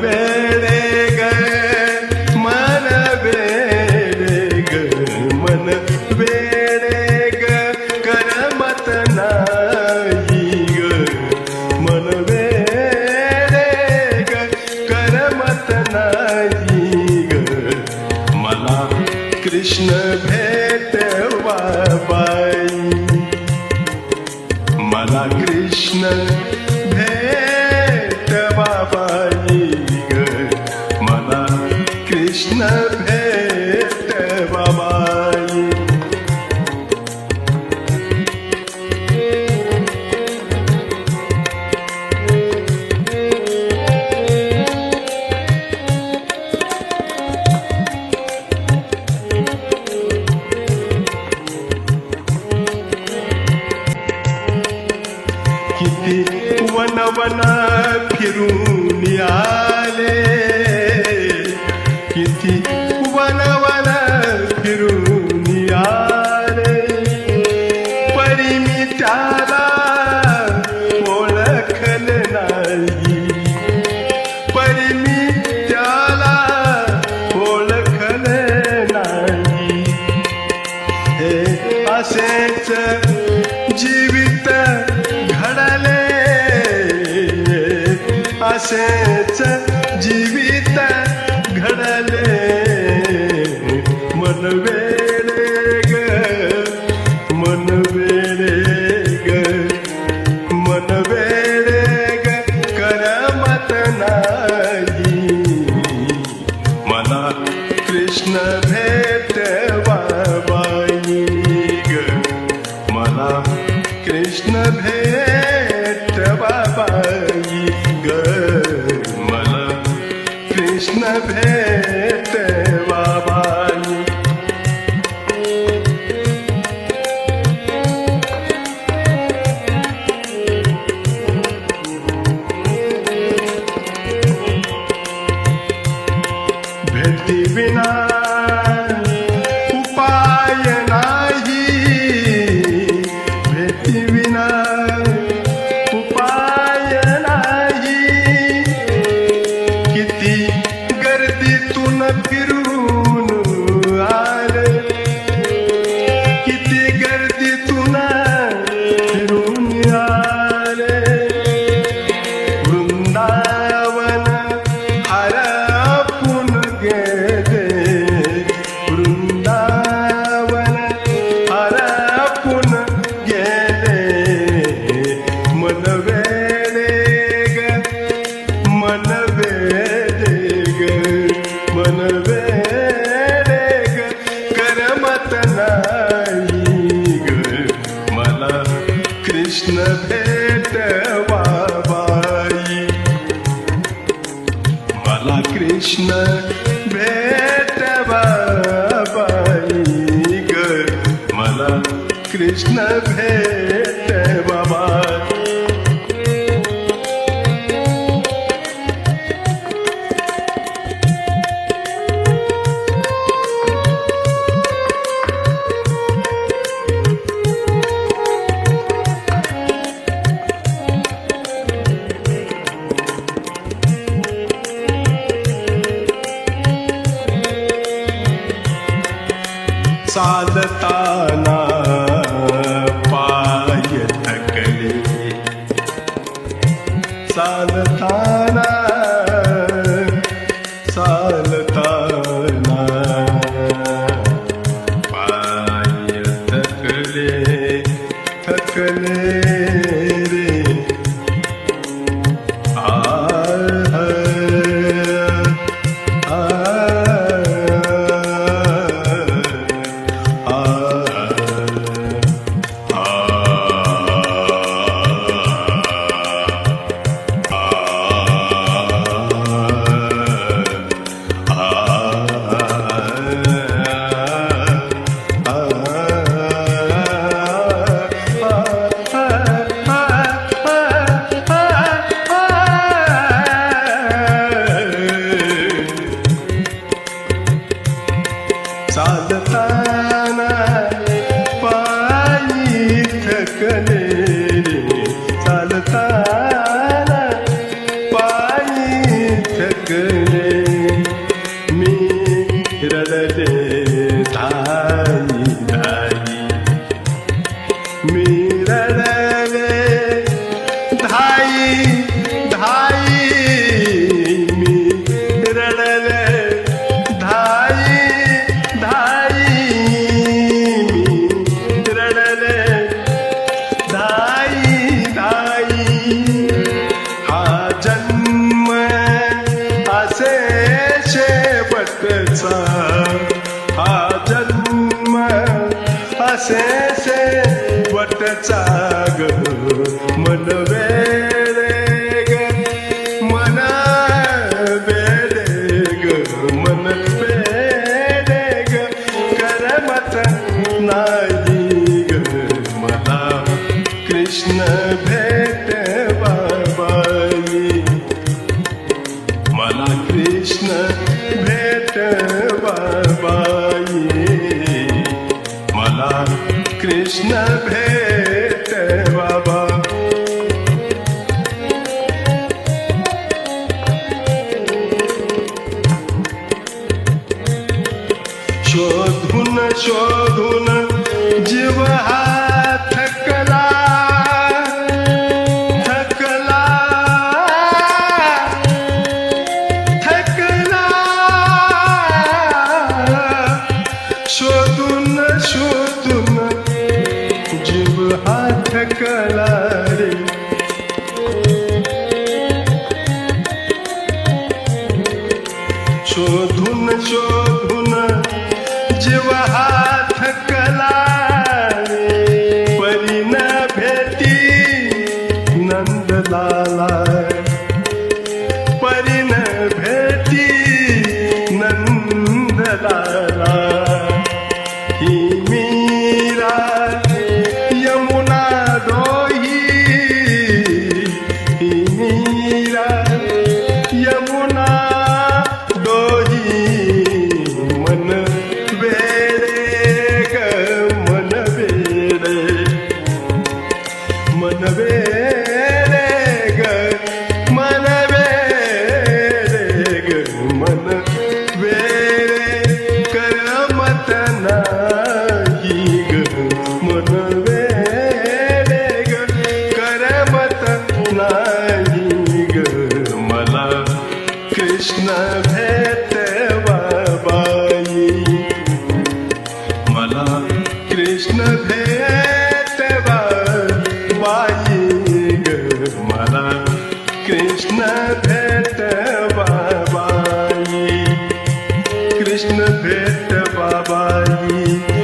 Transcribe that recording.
वेडे ग मन वेडे ग मन वेडे ग करमत नाही ग मन वेडे ग करमत नाही ग मला कृष्ण भेटवा बाई मला कृष्ण भेटवा बाई ग मला कृष्ण भेटवा बाई किती वन वन फिरून आले किती वन वन फिरून आले परी मी त्याला ओळखले नाही परी मी त्याला ओळखले नाही हे असेच जीवित घडले असेच जीवित घडले मन वेडे ग मन वेडे ग मन वेडे ग करमत नाही मला कृष्ण भेटवा बाई ग मला कृष्ण भेटवा बाई ग मला कृष्ण भेटवा बाई भेटी विना उपाय नाही भेटी विना उपाय नाही किती गर्दीतून फिरून आले किती गर्दीतून फिरून आले वृंदावन हरपून गेले वृंदावन हरपून गेले मन वेडे ग मन वेडे ग मन वेडे ग करमत नाही ग मला कृष्ण भेटवा बाई मला कृष्ण भेटवा बाई ग मला कृष्ण भेटवा बाई चालताना पाय थकले चालताना चालताना पाय थकले थकले रे चालताना पायी थकले रे चालताना पायी थकले शेवटचा हा जन्म असे वटचा ग मन वेडे ग मन वेडे ग मन वेडे ग करमत नाही ग मला कृष्ण भेट बाबाई मला कृष्ण भेट बाबाई मला कृष्ण भेट बाबा शोधून शोधून जीव हा थकला थकला थकला शोधून शोधून जीव हा थकला रे शोधून शोधून जीव हा थकला परी न भेटी नंदलाला परी न भेटी नंदलाला ही मीरा यमुना दोही ही मीरा यमुना दोही मन वेडे ग मन वेडे मन वेडे ग मन वेडे ग मन वेडे करमत नाही ग मन वेडे ग करमत नाही ग मला कृष्ण भेट बाबाई मला कृष्ण भेट बाबाई ग मला कृष्ण भेट बाबाई कृष्ण भेट बाबाई